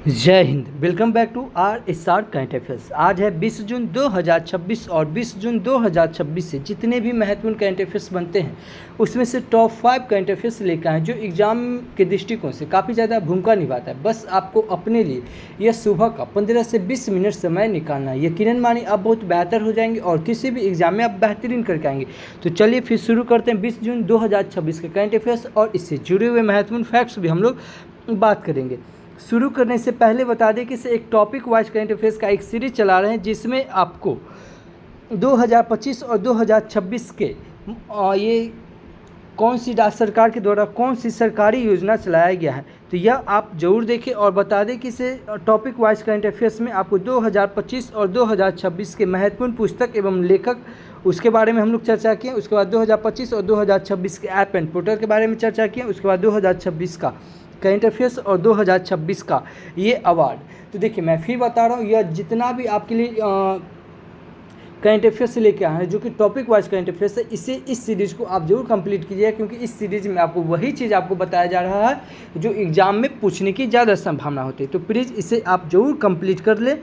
जय Hind. Welcome back to R S R current affairs. आज है 20 जून 2026 और 20 जून 2026 से जितने भी महत्वपूर्ण करंट अफेयर्स बनते हैं उसमें से टॉप 5 करंट अफेयर्स लेकर आए जो एग्जाम के दृष्टिकोण से काफ़ी ज़्यादा भूमिका निभाता है। बस आपको अपने लिए यह सुबह का 15 से 20 मिनट समय निकालना है। यकीनन मानिए आप बहुत बेहतर हो जाएंगे और किसी भी एग्जाम में आप बेहतरीन करके आएंगे। तो चलिए फिर शुरू करते हैं 20 जून 2026 के करंट अफेयर्स और इससे जुड़े हुए महत्वपूर्ण फैक्ट्स भी हम लोग बात करेंगे। शुरू करने से पहले बता दें कि इसे एक टॉपिक वाइज करंट अफेयर्स का एक सीरीज चला रहे हैं जिसमें आपको 2025 और 2026 के ये कौन सी राज्य सरकार के द्वारा कौन सी सरकारी योजना चलाया गया है, तो यह आप जरूर देखें। और बता दें कि इसे टॉपिक वाइज करंट अफेयर्स में आपको 2025 और 2026 के महत्वपूर्ण पुस्तक एवं लेखक उसके बारे में हम लोग चर्चा किए। उसके बाद 2025 और 2026 के ऐप एंड पोर्टल के बारे में चर्चा किए। उसके बाद 2026 का करंट अफेयर्स और 2026 का ये अवार्ड। तो देखिए मैं फिर बता रहा हूँ, यह जितना भी आपके लिए करंट अफेयर्स से लेके आए हैं जो कि टॉपिक वाइज करंट अफेयर्स है, इसे इस सीरीज़ को आप जरूर कंप्लीट कीजिए क्योंकि इस सीरीज़ में आपको वही चीज़ आपको बताया जा रहा है जो एग्ज़ाम में पूछने की ज़्यादा संभावना होती है। तो प्लीज़ इसे आप जरूर कंप्लीट कर लें।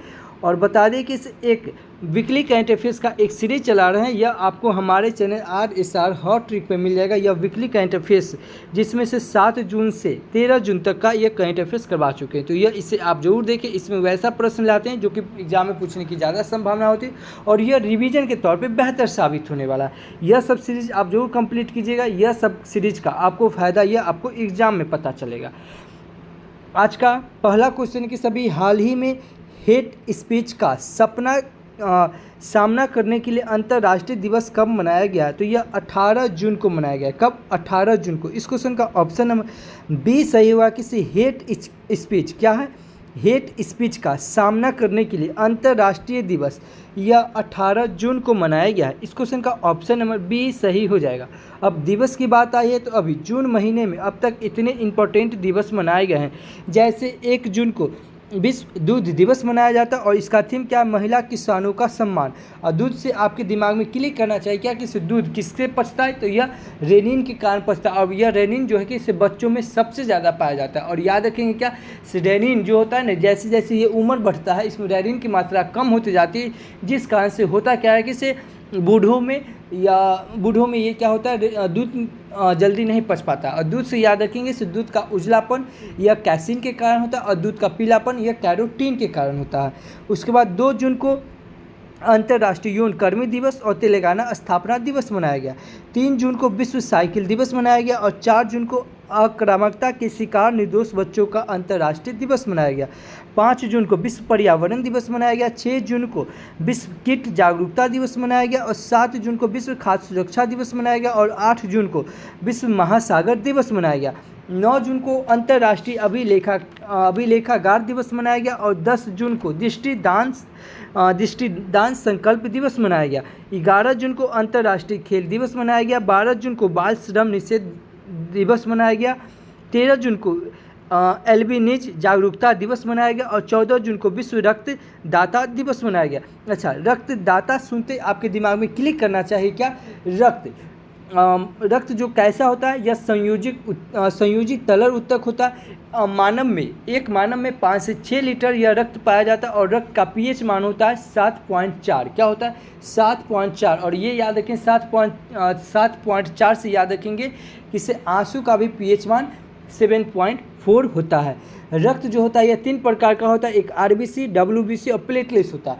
और बता दें कि इस एक वीकली करंट अफेयर्स का एक सीरीज चला रहे हैं, यह आपको हमारे चैनल RSR हॉट ट्रिक पे मिल जाएगा। यह वीकली करंट अफेयर्स जिसमें से 7 जून से 13 जून तक का यह करंट अफेयर्स करवा चुके हैं। तो यह इसे आप जरूर देखें। इसमें वैसा प्रश्न लाते हैं जो कि एग्जाम में पूछने की ज़्यादा संभावना होती है और यह रिवीजन के तौर पर बेहतर साबित होने वाला है। यह सब सीरीज आप जरूर कंप्लीट कीजिएगा। यह सब सीरीज का आपको फ़ायदा यह आपको एग्जाम में पता चलेगा। आज का पहला क्वेश्चन कि सभी हाल ही में हेट स्पीच का सामना करने के लिए अंतर्राष्ट्रीय दिवस कब मनाया गया? तो यह 18 जून को मनाया गया। कब? 18 जून को। इस क्वेश्चन का ऑप्शन नंबर बी सही हुआ। किसी हेट स्पीच क्या है? हेट स्पीच का सामना करने के लिए अंतर्राष्ट्रीय दिवस यह 18 जून को मनाया गया है। इस क्वेश्चन का ऑप्शन नंबर बी सही हो जाएगा। अब दिवस की बात आई है तो अभी जून महीने में अब तक इतने इम्पोर्टेंट दिवस मनाए गए हैं। जैसे 1 जून को विश्व दूध दिवस मनाया जाता है और इसका थीम क्या? महिला किसानों का सम्मान। और दूध से आपके दिमाग में क्लिक करना चाहिए क्या कि दूध किससे पचता है? तो यह रेनिन के कारण पचता है। और यह रेनिन जो है कि इसे बच्चों में सबसे ज़्यादा पाया जाता है। और याद रखेंगे क्या, रेनिन जो होता है ना, जैसे जैसे ये उम्र बढ़ता है इसमें रेनिन की मात्रा कम होती जाती है, जिस कारण से होता क्या है कि इसे बूढ़ों में ये क्या होता है, दूध जल्दी नहीं पच पाता। और दूध से याद रखेंगे इस दूध का उजलापन यह कैसीन के कारण होता है और दूध का पीलापन यह कैरोटीन के कारण होता है। उसके बाद 2 जून को अंतर्राष्ट्रीय यौन कर्मी दिवस और तेलंगाना स्थापना दिवस मनाया गया। 3 जून को विश्व साइकिल दिवस मनाया गया और 4 जून को आक्रामकता के शिकार निर्दोष बच्चों का अंतर्राष्ट्रीय दिवस मनाया गया। 5 जून को विश्व पर्यावरण दिवस मनाया गया। 6 जून को विश्व कीट जागरूकता दिवस मनाया गया और 7 जून को विश्व खाद्य सुरक्षा दिवस मनाया गया और 8 जून को विश्व महासागर दिवस मनाया गया। 9 जून को अंतर्राष्ट्रीय अभिलेखागार दिवस मनाया गया और 10 जून को दृष्टिदान संकल्प दिवस मनाया गया। 11 जून को अंतर्राष्ट्रीय खेल दिवस मनाया गया। 12 जून को बाल श्रम निषेध दिवस मनाया गया। 13 जून को एल्बिनिज जागरूकता दिवस मनाया गया और 14 जून को विश्व रक्तदाता दिवस मनाया गया। अच्छा, रक्तदाता सुनते आपके दिमाग में क्लिक करना चाहिए क्या? रक्त जो कैसा होता है, यह संयोजित तरल उत्तक होता है। मानव में 5 से 6 लीटर यह रक्त पाया जाता है और रक्त का पीएच मान होता है 7.4। क्या होता है? 7.4। और ये याद रखें 7.4 से याद रखेंगे कि इससे आंसू का भी पीएच मान 7.4 होता है। रक्त जो होता है यह 3 प्रकार का होता है, एक आरबीसी, डब्ल्यूबीसी और प्लेटलेट्स होता है।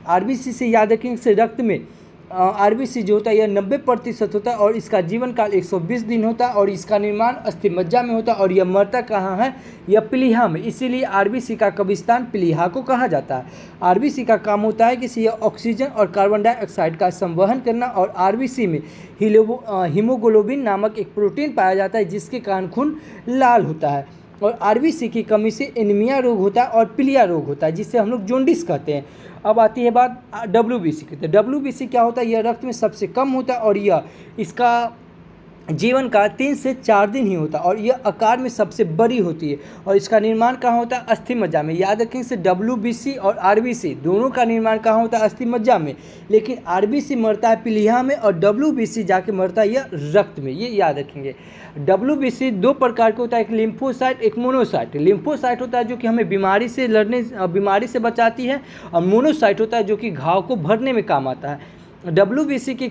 आरबीसी से याद रखेंगे इससे रक्त में आरबीसी जो होता है यह 90% होता है और इसका जीवन काल 120 दिन होता है और इसका निर्माण अस्थिमज्जा में होता है और यह मरता कहाँ है? यह प्लीहा में। इसीलिए आरबीसी का कब्रिस्तान प्लीहा को कहा जाता है। आरबीसी का काम होता है कि यह ऑक्सीजन और कार्बन डाइऑक्साइड का संवहन करना और आरबीसी में हीमोग्लोबिन नामक एक प्रोटीन पाया जाता है जिसके कारण खून लाल होता है। और आरबीसी की कमी से एनीमिया रोग होता है और पीलिया रोग होता है जिससे हम लोग जोंडिस कहते हैं। अब आती है बात डब्ल्यूबीसी की। तो डब्ल्यूबीसी क्या होता है? यह रक्त में सबसे कम होता है और यह इसका जीवन काल 3 से 4 दिन ही होता है और यह आकार में सबसे बड़ी होती है। और इसका निर्माण कहाँ होता है? अस्थि मज्जा में। याद रखें इसे WBC और RBC दोनों का निर्माण कहाँ होता है? अस्थि मज्जा में। लेकिन RBC मरता है प्लीहा में और WBC जाके मरता है यह रक्त में। ये याद रखेंगे। WBC दो प्रकार का होता है, एक लिम्फोसाइट एक मोनोसाइट। लिम्फोसाइट होता है जो कि हमें बीमारी से बचाती है, और मोनोसाइट होता है जो कि घाव को भरने में काम आता है। WBC की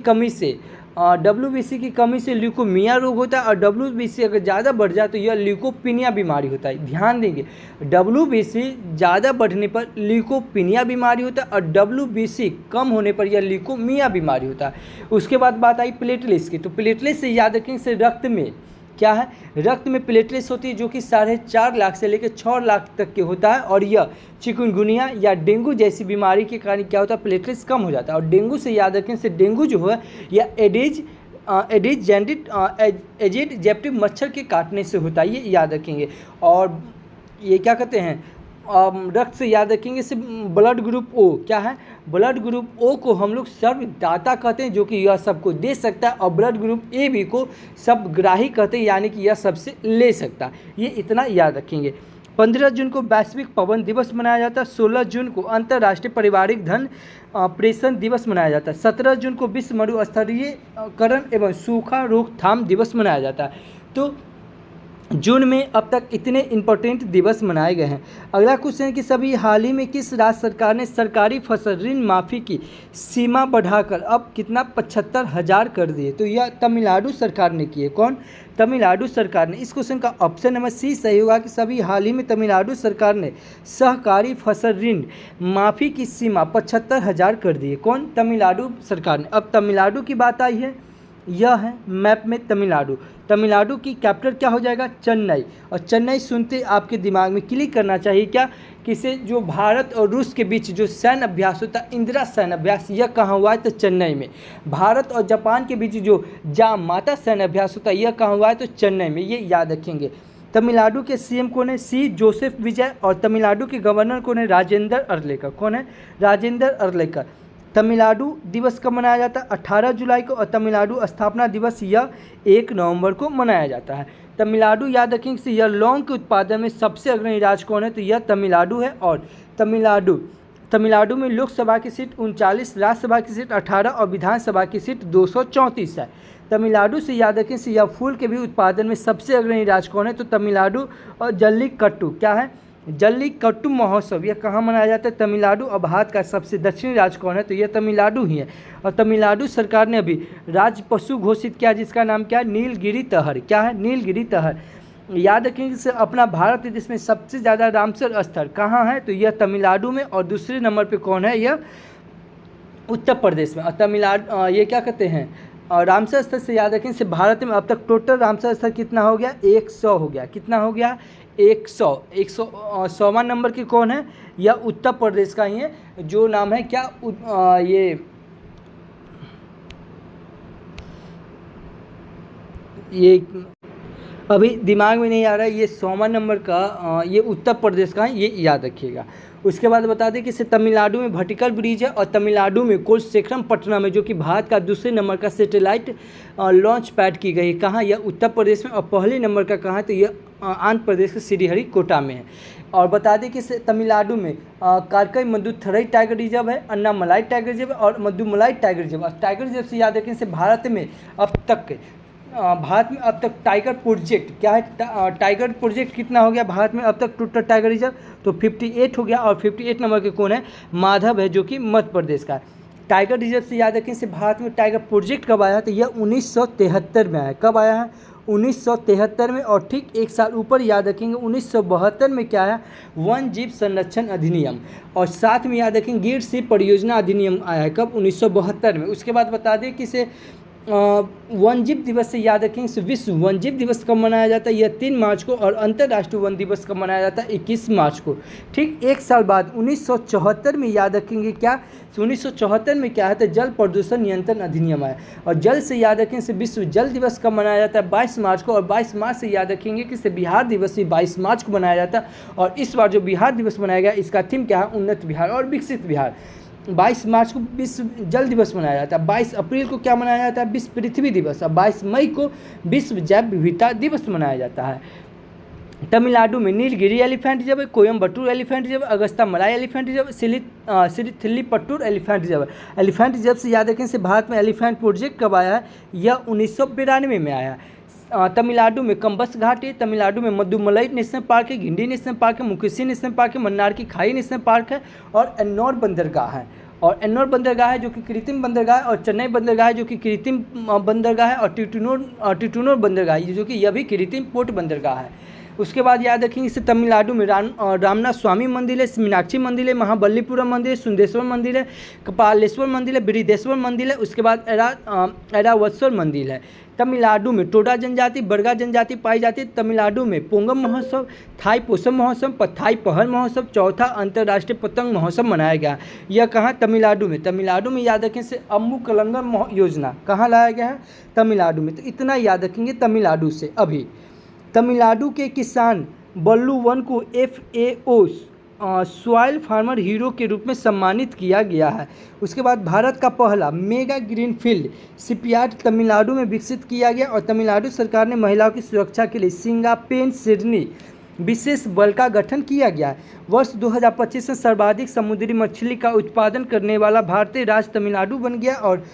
कमी से ल्यूकोमिया रोग होता है, और WBC अगर ज़्यादा बढ़ जाए तो यह ल्यूकोपिनिया बीमारी होता है। ध्यान देंगे, WBC ज़्यादा बढ़ने पर ल्यूकोपिनिया बीमारी होता है, और WBC कम होने पर यह ल्यूकोमिया बीमारी होता है। उसके बाद बात आई प्लेटलेट्स की, तो प्लेटलेट्स से याद रखें से रक्त में क्या है? रक्त में प्लेटलेट्स होती है जो कि 4.5 लाख से लेकर 6 लाख तक के होता है, और यह चिकनगुनिया या डेंगू जैसी बीमारी के कारण क्या होता है? प्लेटलेट्स कम हो जाता है। और डेंगू से याद रखें से डेंगू जो है या एडिज जेप्टिव मच्छर के काटने से होता है, ये याद रखेंगे। और ये क्या कहते हैं? रक्त से याद रखेंगे से ब्लड ग्रुप O क्या है? ब्लड ग्रुप O को हम लोग सर्वदाता कहते हैं जो कि यह सबको दे सकता है, और ब्लड ग्रुप AB को सबग्राही कहते हैं यानी कि यह सबसे ले सकता है। ये इतना याद रखेंगे। 15 जून को वैश्विक पवन दिवस मनाया जाता है। 16 जून को अंतर्राष्ट्रीय पारिवारिक धन प्रेषण दिवस मनाया जाता है। 17 जून को विश्व मरुस्थलीकरण एवं सूखा रोकथाम दिवस मनाया जाता है। तो जून में अब तक इतने इम्पोर्टेंट दिवस मनाए गए हैं। अगला क्वेश्चन है कि सभी हाल ही में किस राज्य सरकार ने सरकारी फसल ऋण माफ़ी की सीमा बढ़ाकर अब कितना 75,000 कर दिए? तो यह तमिलनाडु सरकार ने की है। कौन? तमिलनाडु सरकार ने। इस क्वेश्चन का ऑप्शन नंबर C सही होगा कि सभी हाल ही में तमिलनाडु सरकार ने सहकारी फसल ऋण माफ़ी की सीमा 75,000 कर दी है। कौन? तमिलनाडु सरकार ने। अब तमिलनाडु की बात आई है, यह है मैप में तमिलनाडु। तमिलनाडु की कैपिटल क्या हो जाएगा? चेन्नई। और चेन्नई सुनते आपके दिमाग में क्लिक करना चाहिए क्या कि से जो भारत और रूस के बीच जो सैन्य अभ्यास होता है, इंदिरा सैन्य अभ्यास, यह कहाँ हुआ है? तो चेन्नई में। भारत और जापान के बीच जो जामाता सैन्य अभ्यास होता है, यह कहाँ हुआ है? तो चेन्नई में। ये याद रखेंगे। तमिलनाडु के CM कौन है? C जोसेफ विजय। और तमिलनाडु के गवर्नर कौन है? राजेंद्र अर्लेकर। कौन है? राजेंद्र अर्लेकर। तमिलनाडु दिवस कब मनाया जाता है? 18 जुलाई को। और तमिलनाडु स्थापना दिवस यह 1 नवंबर को मनाया जाता है। तमिलनाडु याद रखेंगे कि यह लौंग के उत्पादन में सबसे अग्रणी राज्य कौन है? तो यह तमिलनाडु है। और तमिलनाडु में लोकसभा की सीट 39, राज्यसभा की सीट 18 और विधानसभा की सीट 234 है। तमिलनाडु से याद रखें कि यह फूल के भी उत्पादन में सबसे अग्रणी राज्य कौन है? तो तमिलनाडु। और जल्लीकट्टू क्या है? जल्लीकट्टू महोत्सव यह कहाँ मनाया जाता है? तमिलनाडु। और भारत का सबसे दक्षिणी राज्य कौन है? तो यह तमिलनाडु ही है। और तमिलनाडु सरकार ने अभी राज्य पशु घोषित किया जिसका नाम क्या है? नीलगिरी तहर। क्या है? नीलगिरी तहर। याद रखेंगे कि अपना भारत देश में सबसे ज़्यादा रामसर स्थल कहाँ है? तो यह तमिलनाडु में। और दूसरे नंबर पर कौन है? यह उत्तर प्रदेश में। और तमिलनाडु ये क्या कहते हैं? और रामसर स्थल से याद रखें से भारत में अब तक टोटल रामसर स्थल कितना हो गया? 100 हो गया। कितना हो गया? 100वां नंबर की कौन है? यह उत्तर प्रदेश का ही है, जो नाम है क्या? ये अभी दिमाग में नहीं आ रहा है। ये 100वां नंबर का ये उत्तर प्रदेश का है, ये याद रखिएगा। उसके बाद बता दें कि इसे तमिलनाडु में भटिकल ब्रिज है। और तमिलनाडु में कोलसेखरमपट्टनम में जो कि भारत का दूसरे नंबर का सैटेलाइट लॉन्च पैड की गई है। कहाँ? यह उत्तर प्रदेश में। और पहले नंबर का कहाँ है? तो यह आंध्र प्रदेश के श्रीहरिकोटा में है। और बता दें कि तमिलनाडु में कारकई मदुथरई टाइगर रिजर्व है, अन्नामलाई टाइगर रिजर्व है और मदुमलाई टाइगर रिजर्व। और टाइगर रिजर्व से याद रखें से भारत में अब तक टाइगर प्रोजेक्ट क्या है? टाइगर प्रोजेक्ट कितना हो गया भारत में अब तक टोटल टाइगर रिजर्व? तो 58 हो गया। और 58 नंबर के कौन है? माधव है, जो कि मध्य प्रदेश का है। टाइगर रिजर्व से याद रखें से भारत में टाइगर प्रोजेक्ट कब आया? तो यह 1973 में आया। कब आया है? 1973 में। और ठीक एक साल ऊपर याद रखेंगे 1972 में क्या है? वन जीव संरक्षण अधिनियम। और साथ में याद रखेंगे गिर सिंह परियोजना अधिनियम आया है। कब? 1972 में। उसके बाद बता दें कि इसे वन्यजीव दिवस से याद रखेंगे विश्व वन्यजीव दिवस कब मनाया जाता है? यह 3 मार्च को। और अंतर्राष्ट्रीय वन दिवस कब मनाया जाता है? 21 मार्च को। ठीक एक साल बाद 1974 में याद रखेंगे क्या? 1974 में क्या है? तो जल प्रदूषण नियंत्रण अधिनियम आया। और जल से याद रखेंगे से विश्व जल दिवस कब मनाया जाता है? 22 मार्च को। और 22 मार्च से याद रखेंगे कि से बिहार दिवस भी 22 मार्च को मनाया जाता है। और इस बार जो बिहार दिवस मनाया गया इसका थीम क्या है? उन्नत बिहार और विकसित बिहार। 22 मार्च को विश्व जल दिवस मनाया जाता है। 22 अप्रैल को क्या मनाया जाता है? विश्व पृथ्वी दिवस। और 22 मई को विश्व जैव विविधता दिवस मनाया जाता है। तमिलनाडु में नीलगिरी एलिफेंट रिजर्व है, कोयम्बटूर एलिफेंट रिजर्व, अगस्ता मलाई एलिफेंट रिजर्व, सिरिथिल्लीपट्टूर एलिफेंट रिजर्व है। एलिफेंट रिजर्व से याद रखें से भारत में एलिफेंट प्रोजेक्ट कब आया है? यह 1992 में आया है। तमिलनाडु में कंबस घाट है, तमिलनाडु में मदुमलाई नेशनल पार्क है, गिंडी नेशनल पार्क है, मुकेशी नेशनल पार्क है, मन्नार की खाई नेशनल पार्क है और एन्नोर बंदरगाह है। और एन्नोर बंदरगाह है जो कि कृत्रिम बंदरगाह है, और चेन्नई बंदरगाह है जो कि कृत्रिम बंदरगाह है, और टिटूनोर बंदरगाह है जो कि यह भी कृत्रिम पोर्ट बंदरगाह है। उसके बाद याद रखेंगे इससे तमिलनाडु में रामनाथ स्वामी मंदिर है, मीनाक्षी मंदिर है, महाबलीपुरम मंदिर है, सुंदेश्वर मंदिर है, कपालेश्वर मंदिर है, बृहदेश्वर मंदिर है। उसके बाद ऐरावतस्वर मंदिर है। तमिलनाडु में टोडा जनजाति, बरगा जनजाति पाई जाती है। तमिलनाडु में पोंगम महोत्सव, थाई पोसम महोत्सव, पथाई पहल महोत्सव, चौथा अंतर्राष्ट्रीय पतंग महोत्सव मनाया गया। यह कहाँ? तमिलनाडु में। तमिलनाडु में याद रखें से अम्मू कलंगम योजना कहाँ लाया गया है? तमिलनाडु में। तो इतना याद रखेंगे तमिलनाडु से। अभी तमिलनाडु के किसान बल्लू वन को FAO सॉइल फार्मर हीरो के रूप में सम्मानित किया गया है। उसके बाद भारत का पहला मेगा ग्रीनफील्ड शिपयार्ड तमिलनाडु में विकसित किया गया और तमिलनाडु सरकार ने महिलाओं की सुरक्षा के लिए सिंगापेन सिडनी विशेष बल का गठन किया गया है। वर्ष 2025 में सर्वाधिक समुद्री मछली का उत्पादन करने वाला भारतीय राज्य तमिलनाडु बन गया और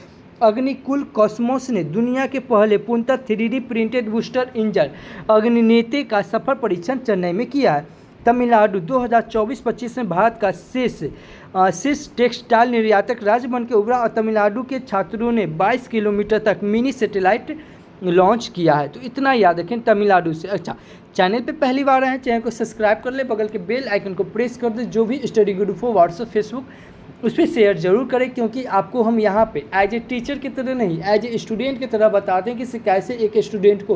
अग्निकुल कॉस्मोस ने दुनिया के पहले पूर्णतः 3D प्रिंटेड बूस्टर इंजन अग्निनेत्री का सफल परीक्षण चेन्नई में किया है। तमिलनाडु 2024-25 में भारत का शीर्ष टेक्सटाइल निर्यातक राज्य बन के उभरा और तमिलनाडु के छात्रों ने 22 किलोमीटर तक मिनी सैटेलाइट लॉन्च किया है। तो इतना याद रखें तमिलनाडु से। अच्छा, चैनल पे पहली बार आए हैं, चैनल को सब्सक्राइब कर ले, बगल के बेल आइकन को प्रेस कर दे। जो भी study good for WhatsApp Facebook उस पर शेयर जरूर करें, क्योंकि आपको हम यहाँ पे एज ए टीचर की तरह नहीं, एज ए स्टूडेंट की तरह बताते हैं कि कैसे एक स्टूडेंट को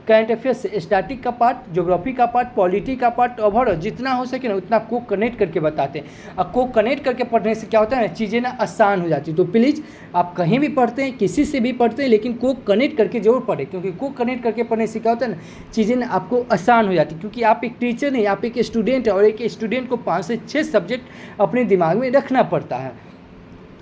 करंट अफेयर्स से स्टैटिक का पार्ट, ज्योग्राफी का पार्ट, पॉलिटी का पार्ट, ओवरऑल जितना हो सके ना उतना को कनेक्ट करके बताते हैं। और को कनेक्ट करके पढ़ने से क्या होता है ना, चीज़ें ना आसान हो जाती है। तो प्लीज़ आप कहीं भी पढ़ते हैं, किसी से भी पढ़ते हैं, लेकिन को कनेक्ट करके जरूर पढ़ें, क्योंकि को कनेक्ट करके पढ़ने से क्या होता है ना, चीज़ें ना आपको आसान हो जाती है। क्योंकि आप एक टीचर नहीं, आप एक स्टूडेंट है और एक स्टूडेंट को 5 से 6 सब्जेक्ट अपने दिमाग में रखना पड़ता है।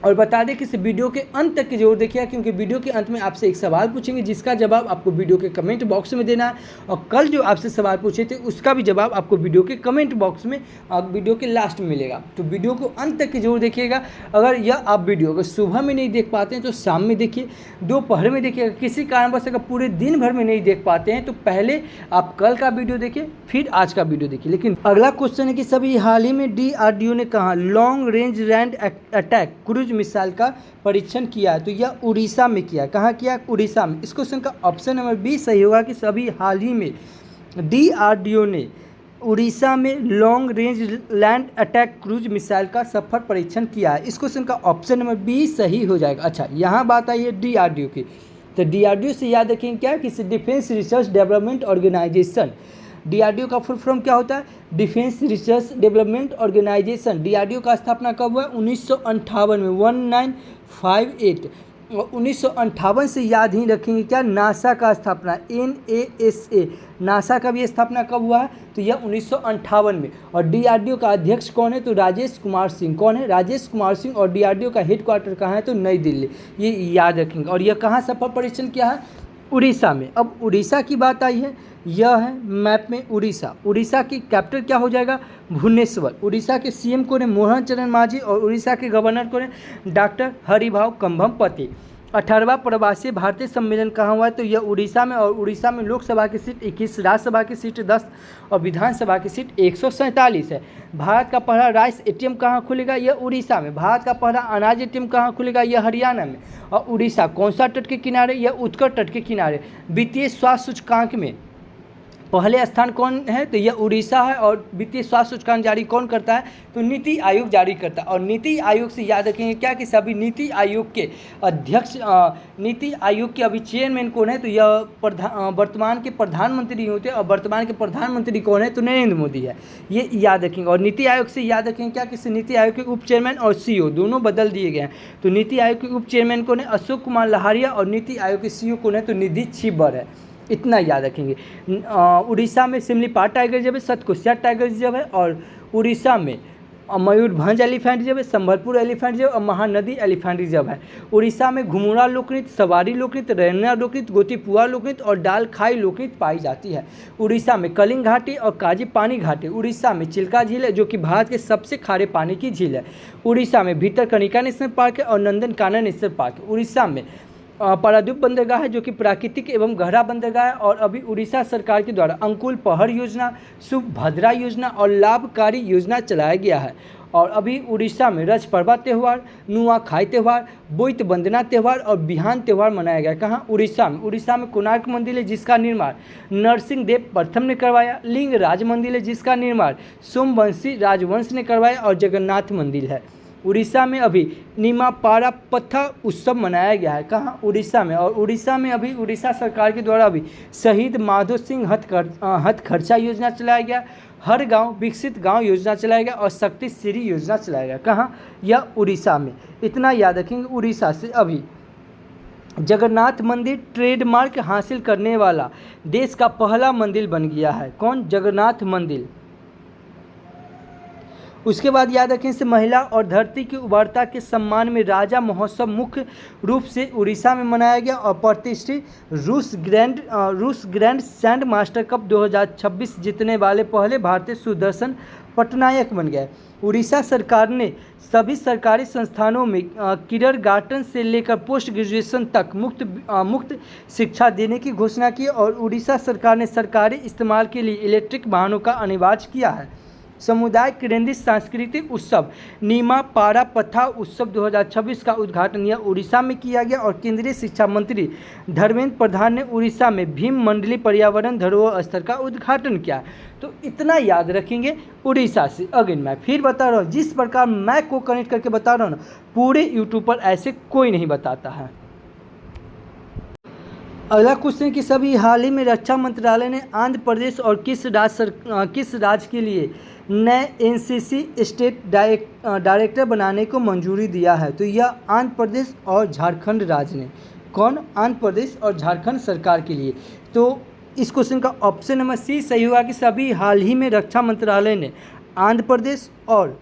और बता दें कि इस वीडियो के अंत तक की जरूर देखिए, क्योंकि वीडियो के अंत में आपसे एक सवाल पूछेंगे जिसका जवाब आपको वीडियो के कमेंट बॉक्स में देना है, और कल जो आपसे सवाल पूछे थे उसका भी जवाब आपको वीडियो के कमेंट बॉक्स में वीडियो के लास्ट में मिलेगा। तो वीडियो को अंत तक की जरूर देखिएगा। अगर यह आप वीडियो अगर सुबह में नहीं देख पाते हैं तो शाम में देखिए, दोपहर में देखिएगा। किसी कारणवश अगर पूरे दिन भर में नहीं देख पाते हैं तो पहले आप कल का वीडियो देखिए, फिर आज का वीडियो देखिए। लेकिन अगला क्वेश्चन है कि सभी हाल ही में DRDO ने कहा long range land attack cruise missile का परीक्षण किया है? तो यह उड़ीसा में किया। कहाँ किया? उड़ीसा में। इस क्वेश्चन का ऑप्शन नंबर बी सही होगा कि सभी हाल ही में DRDO ने उड़ीसा में long range land attack cruise missile का सफल परीक्षण किया है। इस क्वेश्चन का ऑप्शन नंबर बी सही हो जाएगा। अच्छा, यहाँ बात आई है DRDO की, तो DRDO से याद रखेंगे क्या कि defence research development organisation. DRDO का फुल फॉर्म क्या होता है? Defence research development organisation. DRDO का स्थापना कब हुआ? 1958 में, 1958। और 1958 से याद ही रखेंगे क्या? नासा का स्थापना, NASA, नासा का भी स्थापना कब हुआ है? तो यह 1958 में। और DRDO का अध्यक्ष कौन है? तो राजेश कुमार सिंह। कौन है? राजेश कुमार सिंह। और DRDO का हेडक्वार्टर कहाँ है? तो नई दिल्ली। ये याद रखेंगे। और यह कहाँ सफल परीक्षण किया है? उड़ीसा में। अब उड़ीसा की बात आई है, यह है मैप में उड़ीसा। उड़ीसा की कैपिटल क्या हो जाएगा? भुवनेश्वर। उड़ीसा के CM कौन है? मोहन चरण मांझी। और उड़ीसा के गवर्नर कौन है? डॉक्टर हरिभाऊ कंभमपति। 18वां प्रवासी भारतीय सम्मेलन कहाँ हुआ है? तो यह उड़ीसा में। और उड़ीसा में लोकसभा की सीट 21, राज्यसभा की सीट 10 और विधानसभा की सीट 147 है। भारत का पहला राइस ATM कहाँ खुलेगा? यह उड़ीसा में। भारत का पहला अनाज ATM कहाँ खुलेगा? यह हरियाणा में। और उड़ीसा कौन सा तट के किनारे? यह उत्तर तट के किनारे। वित्तीय स्वास्थ्य सूचकांक में पहले स्थान कौन है? तो यह उड़ीसा है। और वित्तीय स्वास्थ्य सूचकांक जारी कौन करता है? तो नीति आयोग जारी करता है। और नीति आयोग से याद रखेंगे क्या कि सभी नीति आयोग के अध्यक्ष, नीति आयोग के अभी चेयरमैन कौन है? तो यह वर्तमान के प्रधानमंत्री होते हैं। और वर्तमान के प्रधानमंत्री कौन है? तो नरेंद्र मोदी है। ये याद रखेंगे। और नीति आयोग से याद रखेंगे क्या कि नीति आयोग के उप चेयरमैन और CEO दोनों बदल दिए गए हैं। तो नीति आयोग के उप चेयरमैन कौन है? अशोक कुमार लहारिया। और नीति आयोग के CEO कौन है? तो निधि छिब्बर है। इतना याद रखेंगे। उड़ीसा में सिमलीपाल टाइगर रिजर्व है, सतकोशिया टाइगर रिजर्व है। और उड़ीसा में और मयूरभंज एलिफेंट रिजर्व है, संबलपुर एलिफेंट रिजर्व और महानदी एलिफेंट रिजर्व है। उड़ीसा में घुमुरा लोकनृत्य, सवारी लोकनृत्य, रैना लोकनृत्य, गोतीपुआ लोकनृत्य और डालखाई लोकनृत्य पाई जाती है। उड़ीसा में कलिंग घाटी और काजी पानी घाटी। उड़ीसा में चिल्का झील है जो कि भारत के सबसे खारे पानी की झील है। उड़ीसा में भीतरकनिका नेशनल पार्क है और नंदनकानन नेशनल पार्क है। उड़ीसा में पारादीप बंदरगाह है जो कि प्राकृतिक एवं गहरा बंदरगाह है। और अभी उड़ीसा सरकार के द्वारा अंकुल पहर योजना, सुभद्रा योजना और लाभकारी योजना चलाया गया है। और अभी उड़ीसा में रजपर्वा त्यौहार, नुआखाई त्यौहार, बोइत वंदना त्यौहार और बिहान त्यौहार मनाया गया। कहाँ? उड़ीसा में। उड़ीसा में कोणार्क मंदिर है जिसका निर्माण नरसिंह देव प्रथम ने करवाया। लिंग राज मंदिर है जिसका निर्माण सोमवंशी राजवंश ने करवाया। और जगन्नाथ मंदिर है। उड़ीसा में अभी नीमापारा पत्था उत्सव मनाया गया है। कहाँ? उड़ीसा में। और उड़ीसा में अभी उड़ीसा सरकार के द्वारा अभी शहीद माधो सिंह हथखर्चा योजना चलाया गया, हर गांव विकसित गांव योजना चलाया गया और शक्ति श्री योजना चलाया गया। कहाँ? यह उड़ीसा में। इतना याद रखेंगे। उड़ीसा से अभी जगन्नाथ मंदिर ट्रेडमार्क हासिल करने वाला देश का पहला मंदिर बन गया है। कौन? जगन्नाथ मंदिर। उसके बाद याद रखें से महिला और धरती की उर्वरता के सम्मान में राजा महोत्सव मुख्य रूप से उड़ीसा में मनाया गया और प्रतिष्ठित रूस ग्रैंड सैंड मास्टर कप 2026 जीतने वाले पहले भारतीय सुदर्शन पटनायक बन गए। उड़ीसा सरकार ने सभी सरकारी संस्थानों में किंडरगार्टन से लेकर पोस्ट ग्रेजुएशन तक मुक्त शिक्षा देने की घोषणा की। और उड़ीसा सरकार ने सरकारी इस्तेमाल के लिए इलेक्ट्रिक वाहनों का अनिवार्य किया है। समुदाय केंद्रित सांस्कृतिक उत्सव नीमापारा पत्था उत्सव 2026 का उद्घाटन यह उड़ीसा में किया गया। और केंद्रीय शिक्षा मंत्री धर्मेंद्र प्रधान ने उड़ीसा में भीम मंडली पर्यावरण धरोहर स्थल का उद्घाटन किया। तो इतना याद रखेंगे उड़ीसा से। अगेन मैं फिर बता रहा हूँ, जिस प्रकार मैं को कनेक्ट करके बता रहा हूँ ना, पूरे यूट्यूब पर ऐसे कोई नहीं बताता है। अगला क्वेश्चन कि सभी हाल ही में रक्षा मंत्रालय ने आंध्र प्रदेश और किस राज्य के लिए नए एनसीसी स्टेट डायरेक्टर बनाने को मंजूरी दिया है? तो यह आंध्र प्रदेश और झारखंड राज्य ने। कौन? आंध्र प्रदेश और झारखंड सरकार के लिए। तो इस क्वेश्चन का ऑप्शन नंबर सी सही होगा कि सभी हाल ही में रक्षा मंत्रालय ने आंध्र प्रदेश और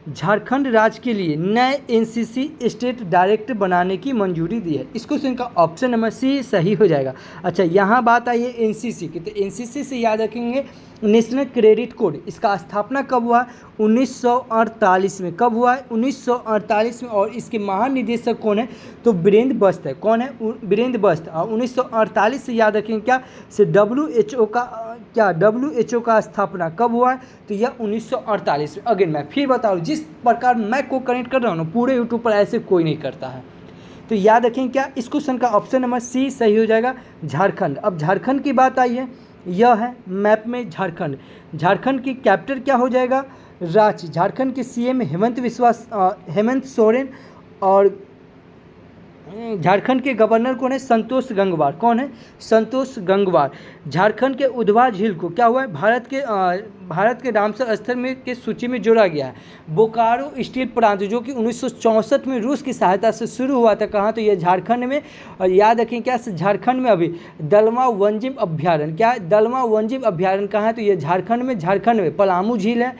झारखंड राज्य के लिए नए एनसीसी स्टेट डायरेक्टर बनाने की मंजूरी दी है। इस क्वेश्चन का ऑप्शन नंबर सी सही हो जाएगा। अच्छा, यहाँ बात आई है एनसीसी की। तो एनसीसी से याद रखेंगे नेशनल क्रेडिट कोड। इसका स्थापना कब हुआ? 1948 में। कब हुआ है? 1948 में। और इसके महानिदेशक कौन है? तो वीरेंद्र बस्त है। कौन है? वीरेंद्र बस्त। और 1948 से याद रखेंगे क्या से WHO का स्थापना कब हुआ है? तो यह 1948 में। अगेन मैं फिर बता रहा हूँ, जिस प्रकार मैं को कनेक्ट कर रहा हूँ ना, पूरे यूट्यूब पर ऐसे कोई नहीं करता है। तो याद रखें क्या? इस क्वेश्चन का ऑप्शन नंबर सी सही हो जाएगा, झारखंड। अब झारखंड की बात आई है, यह है मैप में झारखंड। झारखंड की कैपिटल क्या हो जाएगा? रांची। झारखंड के सीएम हेमंत सोरेन। और झारखंड के गवर्नर कौन है? संतोष गंगवार। कौन है? संतोष गंगवार। झारखंड के उधवा झील को क्या हुआ है? भारत के रामसर स्थल में के सूची में जोड़ा गया है। बोकारो स्टील प्लांट जो कि 1964 में रूस की सहायता से शुरू हुआ था। कहाँ? तो यह झारखंड में। और याद रखें क्या? झारखंड में अभी दलमा वन्यजीव अभ्यारण्य। क्या है? दलमा वन्यजीव अभ्यारण्य कहाँ है? तो यह झारखंड में पलामू झील है,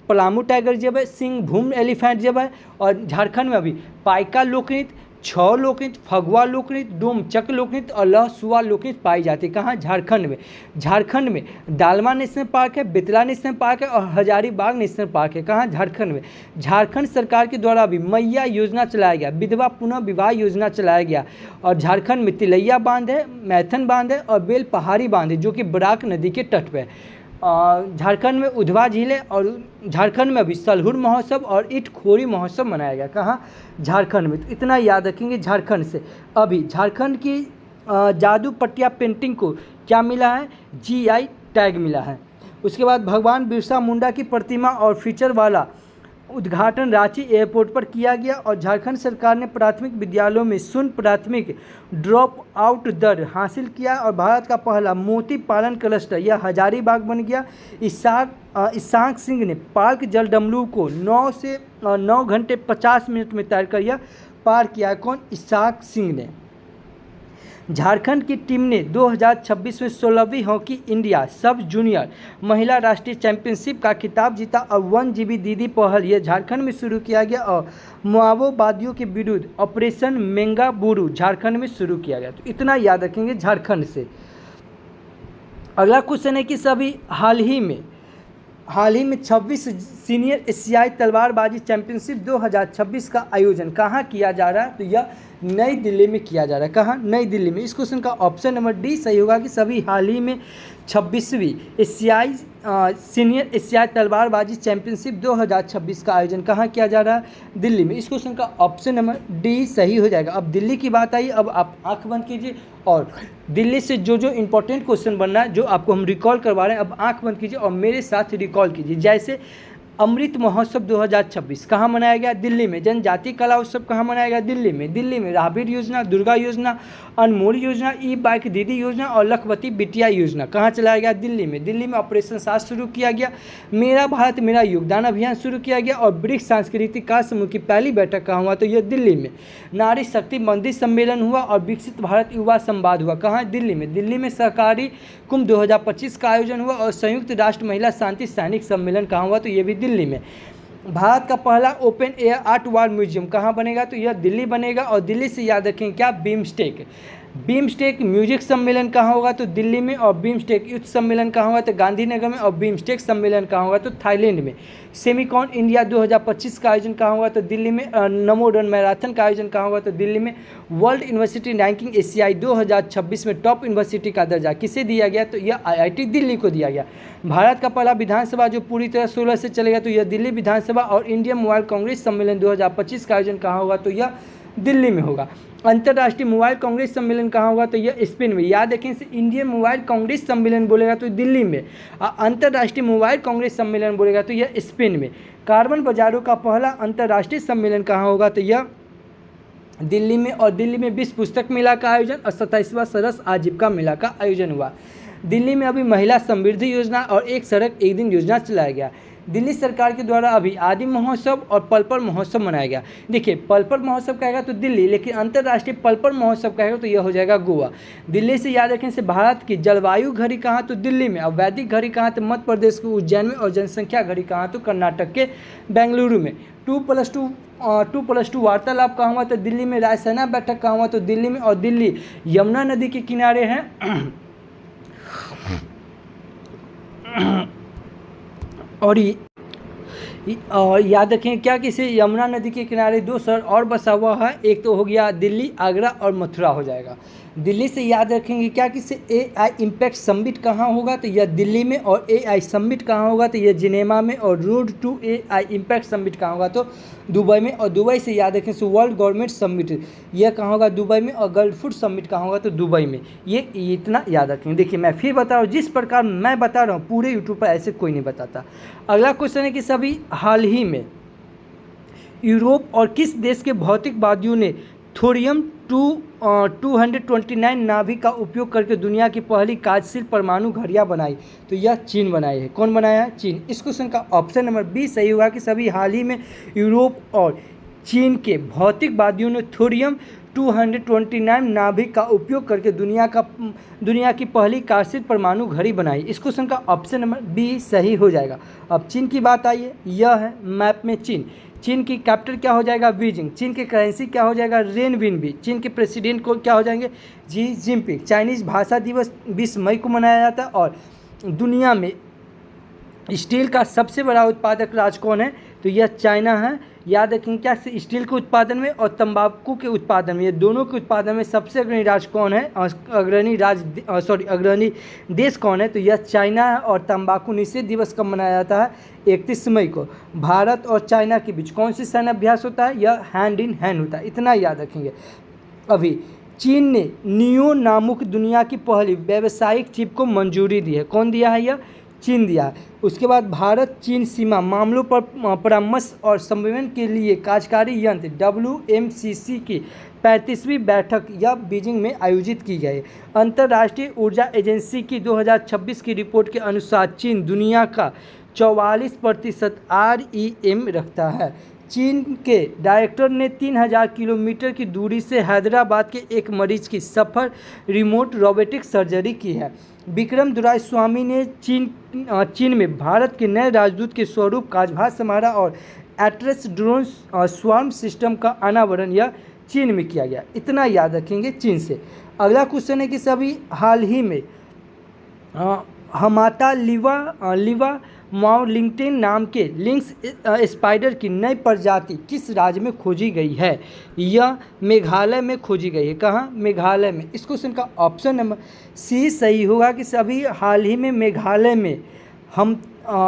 पलामू टाइगर रिजर्व है, सिंहभूम एलिफेंट रिजर्व है। और झारखंड में अभी पाइका लोकनृत्य, छौ लोकनृत्य, फगुआ लोकनृत्य, डोमचक लोकनृत्य और लहसुआ लोकनृत्य पाई जाती है। कहाँ? झारखंड में। झारखंड में दालमा नेशनल पार्क है, बेतला नेशनल पार्क है और हजारीबाग नेशनल पार्क है। कहाँ? झारखंड में। झारखंड सरकार के द्वारा भी मैया योजना चलाया गया, विधवा पुनः विवाह योजना चलाया गया। और झारखंड में तिलैया बांध है, मैथन बांध है और बेल पहाड़ी बांध है जो कि बराक नदी के तट पर है। झारखंड में उधवा झील है। और झारखंड में अभी सलहुर महोत्सव और इटखोरी महोत्सव मनाया गया। कहाँ? झारखंड में। तो इतना याद रखेंगे झारखंड से। अभी झारखंड की जादू पटिया पेंटिंग को क्या मिला है? GI टैग मिला है। उसके बाद भगवान बिरसा मुंडा की प्रतिमा और फीचर वाला उद्घाटन रांची एयरपोर्ट पर किया गया। और झारखंड सरकार ने प्राथमिक विद्यालयों में शून्य प्राथमिक ड्रॉप आउट दर हासिल किया। और भारत का पहला मोती पालन क्लस्टर यह हजारीबाग बन गया। इसाक सिंह ने पार्क जलडमरू को 9 घंटे 50 मिनट में तैर कर यह पार किया। कौन? इसाक सिंह ने। झारखंड की टीम ने 2026 में 16वीं हॉकी इंडिया सब जूनियर महिला राष्ट्रीय चैंपियनशिप का खिताब जीता और 1 GB दीदी पहल यह झारखंड में शुरू किया गया और माओवादियों के विरुद्ध ऑपरेशन मेंगाबुरु झारखंड में शुरू किया गया। तो इतना याद रखेंगे झारखंड से। अगला क्वेश्चन है कि सभी हाल ही में 26 सीनियर एशियाई तलवारबाजी चैंपियनशिप 2026 का आयोजन कहाँ किया जा रहा है? तो यह नई दिल्ली में किया जा रहा है। कहाँ? नई दिल्ली में। इस क्वेश्चन का ऑप्शन नंबर डी सही होगा कि सभी हाल ही में 26वीं सीनियर एशियाई तलवारबाजी चैंपियनशिप 2026 का आयोजन कहाँ किया जा रहा है? दिल्ली में। इस क्वेश्चन का ऑप्शन नंबर डी सही हो जाएगा। अब दिल्ली की बात आई, अब आप आंख बंद कीजिए और दिल्ली से जो इंपॉर्टेंट क्वेश्चन बनना है, जो आपको हम रिकॉल करवा रहे हैं, अब आंख बंद कीजिए और मेरे साथ रिकॉल कीजिए। जैसे अमृत महोत्सव 2026 कहाँ मनाया गया? दिल्ली में। जनजातीय कला उत्सव कहाँ मनाया गया? दिल्ली में। दिल्ली में राहबीर योजना, दुर्गा योजना, अनमोल योजना, ई बाइक दीदी योजना और लखपति बिटिया योजना कहाँ चलाया गया? दिल्ली में। दिल्ली में ऑपरेशन 7 शुरू किया गया, मेरा भारत मेरा योगदान अभियान शुरू किया गया और ब्रिक्स सांस्कृतिक कार्य समूह की पहली बैठक कहाँ हुआ? तो यह दिल्ली में। नारी शक्ति मंदिर सम्मेलन हुआ और विकसित भारत युवा संवाद हुआ कहाँ? दिल्ली में। दिल्ली में सहकारी कुंभ 2025 का आयोजन हुआ और संयुक्त राष्ट्र महिला शांति सैनिक सम्मेलन कहाँ हुआ? तो ये भी दिल्ली में। भारत का पहला ओपन एयर आर्ट वार म्यूजियम कहाँ बनेगा? तो यह दिल्ली बनेगा। और दिल्ली से याद रखें क्या? बीमस्टेक म्यूजिक सम्मेलन कहाँ होगा? तो दिल्ली में। और बीमस्टेक युद्ध सम्मेलन कहाँ होगा? तो गांधीनगर में। और बीमस्टेक सम्मेलन कहाँ होगा? तो थाईलैंड में। सेमिकॉन इंडिया 2025 का आयोजन कहाँ होगा? तो दिल्ली में। नमो रन मैराथन का आयोजन कहाँ होगा? तो दिल्ली में। वर्ल्ड यूनिवर्सिटी रैंकिंग एशियाई 2026 में टॉप यूनिवर्सिटी का दर्जा किसे दिया गया? तो यह IIT दिल्ली को दिया गया। भारत का पहला विधानसभा जो पूरी तरह 16 से चलेगा, तो यह दिल्ली विधानसभा। और इंडियन मोबाइल कांग्रेस सम्मेलन 2025 का आयोजन कहाँ होगा? तो यह दिल्ली में होगा। अंतर्राष्ट्रीय मोबाइल कांग्रेस सम्मेलन कहाँ होगा? तो यह स्पेन में। याद रखें इसे, इंडियन मोबाइल कांग्रेस सम्मेलन बोलेगा तो दिल्ली में, अंतर्राष्ट्रीय मोबाइल कांग्रेस सम्मेलन बोलेगा तो यह स्पेन में। कार्बन बाजारों का पहला अंतर्राष्ट्रीय सम्मेलन कहाँ होगा? तो यह दिल्ली में। और दिल्ली में विश्व पुस्तक मेला का आयोजन और 27वां सरस आजीविका मेला का आयोजन हुआ। दिल्ली में अभी महिला समृद्धि योजना और एक सड़क एक दिन योजना चलाया गया। दिल्ली सरकार के द्वारा अभी आदि महोत्सव और पलपल महोत्सव मनाया गया। देखिए, पलपल महोत्सव कहेगा तो दिल्ली, लेकिन अंतर्राष्ट्रीय पलपल महोत्सव कहेगा तो यह हो जाएगा गोवा। दिल्ली से याद रखें से भारत की जलवायु घड़ी कहाँ? तो दिल्ली में। और वैदिक घड़ी कहाँ? तो मध्य प्रदेश के उज्जैन में। और जनसंख्या घड़ी कहाँ? तो कर्नाटक के बेंगलुरु में। 2+2 वार्तालाप कहाँ हुआ? तो दिल्ली में। रायसेना बैठक कहाँ हुआ? तो दिल्ली में। और दिल्ली यमुना नदी के किनारे है और याद रखें क्या कि इसे यमुना नदी के किनारे 2 शहर और बसा हुआ है। एक तो हो गया दिल्ली, आगरा और मथुरा हो जाएगा। दिल्ली से याद रखेंगे क्या कि इसे AI इम्पैक्ट समिट कहाँ होगा? तो यह दिल्ली में। और AI समिट कहाँ होगा? तो यह जिनेवा में। और road to AI impact summit कहाँ होगा? तो दुबई में। और दुबई से याद रखें सो वर्ल्ड गवर्नमेंट समिट यह कहाँ होगा? दुबई में। और गर्ल फूड समिट कहाँ होगा? तो दुबई में। ये इतना याद रखेंगे। देखिए, मैं फिर बता रहा हूँ, जिस प्रकार मैं बता रहा हूँ पूरे यूट्यूब पर ऐसे कोई नहीं बताता। अगला क्वेश्चन है कि सभी हाल ही में यूरोप और किस देश के भौतिकवादियों ने थोरियम 229 नाभिक का उपयोग करके दुनिया की पहली कार्यशील परमाणु घड़ियाँ बनाई? तो यह चीन बनाई है। कौन बनाया है? चीन। इस क्वेश्चन का ऑप्शन नंबर बी सही होगा कि सभी हाल ही में यूरोप और चीन के भौतिकवादियों ने थोरियम 229 नाभिक का उपयोग करके दुनिया की पहली कार्यशील परमाणु घड़ी बनाई। इस क्वेश्चन का ऑप्शन नंबर बी सही हो जाएगा। अब चीन की बात आई है, यह है मैप में चीन। चीन की कैपिटल क्या हो जाएगा? बीजिंग। चीन की करेंसी क्या हो जाएगा? रेनबिनबी। चीन के प्रेसिडेंट को क्या हो जाएंगे? Xi Jinping. चाइनीज़ भाषा दिवस 20 मई को मनाया जाता है। और दुनिया में स्टील का सबसे बड़ा उत्पादक राज्य कौन है? तो यह चाइना है। याद रखें क्या, स्टील के उत्पादन में और तंबाकू के उत्पादन में, ये दोनों के उत्पादन में सबसे अग्रणी राज्य कौन है? अग्रणी देश कौन है? तो यह चाइना है। और तंबाकू निषेध दिवस कब मनाया जाता है? 31 मई को। भारत और चाइना के बीच कौन सी सैन्य अभ्यास होता है? यह हैंड इन हैंड होता है। इतना याद रखेंगे। अभी चीन ने नियो नामक दुनिया की पहली व्यावसायिक चिप को मंजूरी दी है। कौन दिया है? यह चीन दिया है। उसके बाद भारत चीन सीमा मामलों पर परामर्श और समन्वय के लिए कार्यकारी यंत्र WMCC की 35वीं बैठक यह बीजिंग में आयोजित की गई। अंतर्राष्ट्रीय ऊर्जा एजेंसी की 2026 की रिपोर्ट के अनुसार चीन दुनिया का 44% REM रखता है। चीन के डायरेक्टर ने 3000 किलोमीटर की दूरी से हैदराबाद के एक मरीज की सफल रिमोट रोबोटिक सर्जरी की है। विक्रम दुराईस्वामी ने चीन में भारत के नए राजदूत के स्वरूप कार्यभार संभाला और एट्रस ड्रोन स्वार्म सिस्टम का अनावरण यह चीन में किया गया। इतना याद रखेंगे चीन से। अगला क्वेश्चन है कि सभी हाल ही में हमाता लिवा माओलिंगटेन नाम के लिंक्स स्पाइडर की नई प्रजाति किस राज्य में खोजी गई है? यह मेघालय में खोजी गई है। कहाँ? मेघालय में। इस क्वेश्चन का ऑप्शन नंबर सी सही होगा कि सभी हाल ही में मेघालय में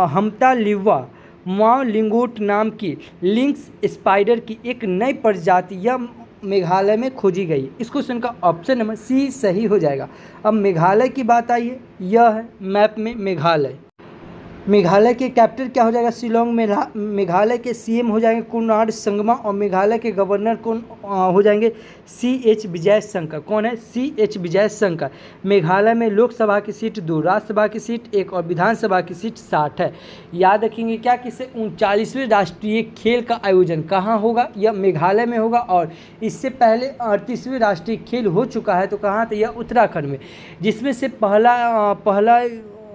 हमता लिवा माओलिंगोट नाम की लिंक्स स्पाइडर की एक नई प्रजाति यह मेघालय में खोजी गई। इस क्वेश्चन का ऑप्शन नंबर सी सही हो जाएगा। अब मेघालय की बात आई है, यह है मैप में मेघालय। मेघालय के कैपिटल क्या हो जाएगा? शिलोंग। मेघालय के सीएम हो जाएंगे कोनराड संगमा और मेघालय के गवर्नर कौन हो जाएंगे? CH विजय शंकर। कौन है? CH विजय शंकर। मेघालय में लोकसभा की सीट 2, राज्यसभा की सीट 1 और विधानसभा की सीट 60 है। याद रखेंगे क्या कि 39वें राष्ट्रीय खेल का आयोजन कहाँ होगा? यह मेघालय में होगा और इससे पहले 38वें राष्ट्रीय खेल हो चुका है। तो कहाँ? तो यह उत्तराखंड में, जिसमें से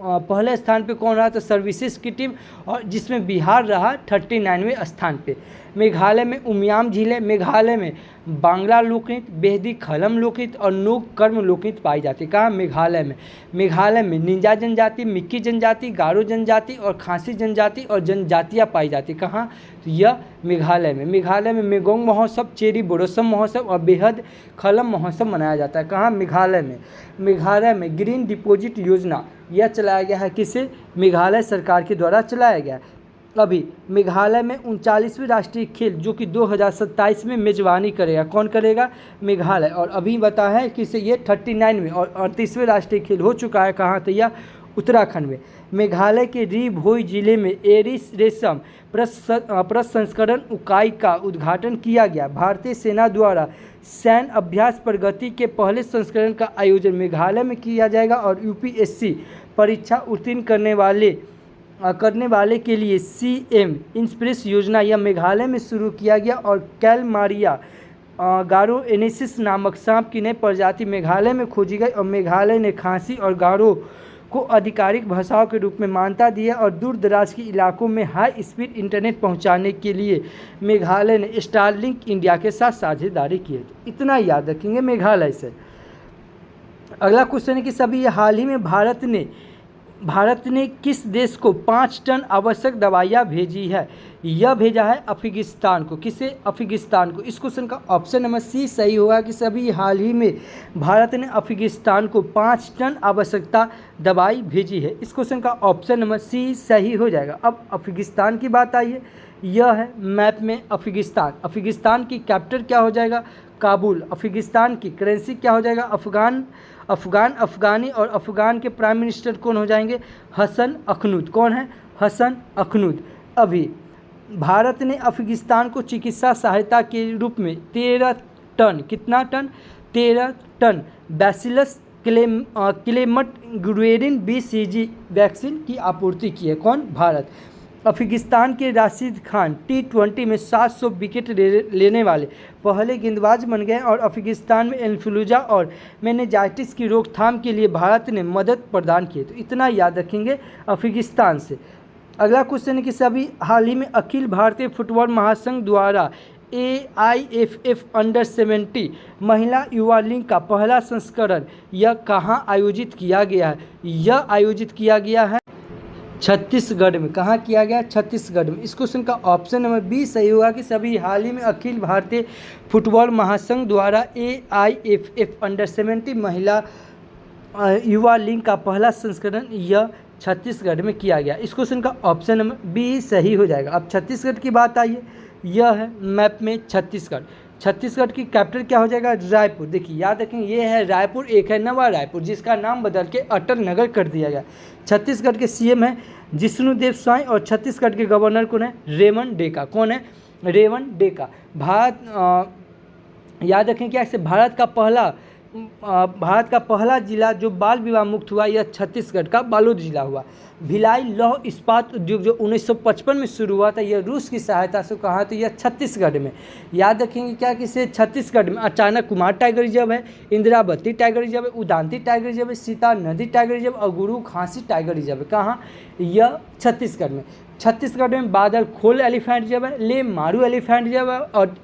पहले स्थान पे कौन रहा? तो सर्विसेज की टीम, और जिसमें बिहार रहा 39वें स्थान पे। मेघालय में उमियाम झील है। मेघालय में बांग्ला लोकनृत्य, बेहदी खलम लोकनृत्य और नोक कर्म लोकनृत्य पाई जाती है। कहाँ? मेघालय में। मेघालय में निंजा जनजाति, मिक्की जनजाति, गारो जनजाति और खासी जनजाति और जनजातियाँ पाई जाती। कहाँ? तो यह मेघालय में। मेघालय में मेगोंग महोत्सव, चेरी बोरोसम महोत्सव और बेहद खलम महोत्सव मनाया जाता है। कहाँ? मेघालय में। मेघालय में ग्रीन डिपॉजिट योजना यह चलाया गया है। किसे? मेघालय सरकार के द्वारा चलाया गया है। अभी मेघालय में 39वीं राष्ट्रीय खेल जो कि 2027 में मेजबानी करेगा। कौन करेगा? मेघालय। और अभी बताया है कि ये 39वें और 38वें राष्ट्रीय खेल हो चुका है। कहाँ? तो यह उत्तराखंड में। मेघालय के री भोई जिले में एरिस रेशम प्रसंस्करण इकाई का उद्घाटन किया गया। भारतीय सेना द्वारा सैन्य अभ्यास प्रगति के पहले संस्करण का आयोजन मेघालय में किया जाएगा और UPSC परीक्षा उत्तीर्ण करने वाले के लिए CM इंस्प्रेस योजना यह मेघालय में शुरू किया गया और कैलमारिया गारो एनेसिस नामक सांप की नई प्रजाति मेघालय में खोजी गई और मेघालय ने खासी और गारो को आधिकारिक भाषाओं के रूप में मान्यता दी है और दूर दराज के इलाकों में हाई स्पीड इंटरनेट पहुंचाने के लिए मेघालय ने स्टारलिंक इंडिया के साथ साझेदारी की है। तो इतना याद रखेंगे मेघालय से। अगला क्वेश्चन है कि सभी हाल ही में भारत ने किस देश को 5 टन आवश्यक दवाइयाँ भेजी है? यह भेजा है अफगानिस्तान को। किसे? अफगानिस्तान को। इस क्वेश्चन का ऑप्शन नंबर सी सही होगा कि सभी हाल ही में भारत ने अफगानिस्तान को 5 टन आवश्यकता दवाई भेजी है। इस क्वेश्चन का ऑप्शन नंबर सी सही हो जाएगा। अब अफगानिस्तान की बात आई है, यह है मैप में अफगानिस्तान। अफगानिस्तान की कैपिटल क्या हो जाएगा? काबुल। अफगानिस्तान की करेंसी क्या हो जाएगा? अफगानी और अफगान के प्राइम मिनिस्टर कौन हो जाएंगे? हसन अखनूद। कौन है? हसन अखनूद। अभी भारत ने अफगानिस्तान को चिकित्सा सहायता के रूप में 13 टन, कितना ton? 13 ton bacillus Calmette Guerin BCG vaccine की आपूर्ति की है। कौन? भारत। अफगानिस्तान के राशिद खान T20 में 700 विकेट लेने वाले पहले गेंदबाज बन गए और अफगानिस्तान में इन्फ्लूएंजा और मेनिंजाइटिस की रोकथाम के लिए भारत ने मदद प्रदान की। तो इतना याद रखेंगे अफगानिस्तान से। अगला क्वेश्चन है कि सभी हाल ही में अखिल भारतीय फुटबॉल महासंघ द्वारा AIFF अंडर-17 महिला युवा लीग का पहला संस्करण यह कहाँ आयोजित किया गया है? यह आयोजित किया गया है छत्तीसगढ़ में। कहाँ किया गया? छत्तीसगढ़ में। इस क्वेश्चन का ऑप्शन नंबर बी सही होगा कि सभी हाल ही में अखिल भारतीय फुटबॉल महासंघ द्वारा AIFF अंडर-17 महिला युवा लीग का पहला संस्करण यह छत्तीसगढ़ में किया गया। इस क्वेश्चन का ऑप्शन नंबर बी सही हो जाएगा। अब छत्तीसगढ़ की बात आई है, यह है मैप में छत्तीसगढ़। छत्तीसगढ़ की कैपिटल क्या हो जाएगा? रायपुर। देखिए याद रखें, ये है रायपुर, एक है नवा रायपुर जिसका नाम बदल के अटल नगर कर दिया गया। छत्तीसगढ़ के CM है जिष्णुदेव साई और छत्तीसगढ़ के गवर्नर कौन है? रेवण डेका। कौन है? रेवण डेका। याद रखें क्या, भारत का पहला भारत का पहला जिला जो बाल विवाह मुक्त हुआ यह छत्तीसगढ़ का बालोद जिला हुआ। भिलाई लौह इस्पात उद्योग जो 1955 में शुरू हुआ था यह रूस की सहायता से कहा, तो यह छत्तीसगढ़ में। याद रखेंगे क्या कि इसे छत्तीसगढ़ में अचानक कुमार टाइगर रिजर्व है, इंदिरावती टाइगर रिजर्व है, उदांती टाइगर रिजर्व है, सीता नदी टाइगर रिजर्व और गुरु घासी टाइगर रिजर्व है। कहाँ? यह छत्तीसगढ़ में। छत्तीसगढ़ में बादल खोल एलिफेंट रिजर्व है, ले मारू एलिफेंट रिजर्व है और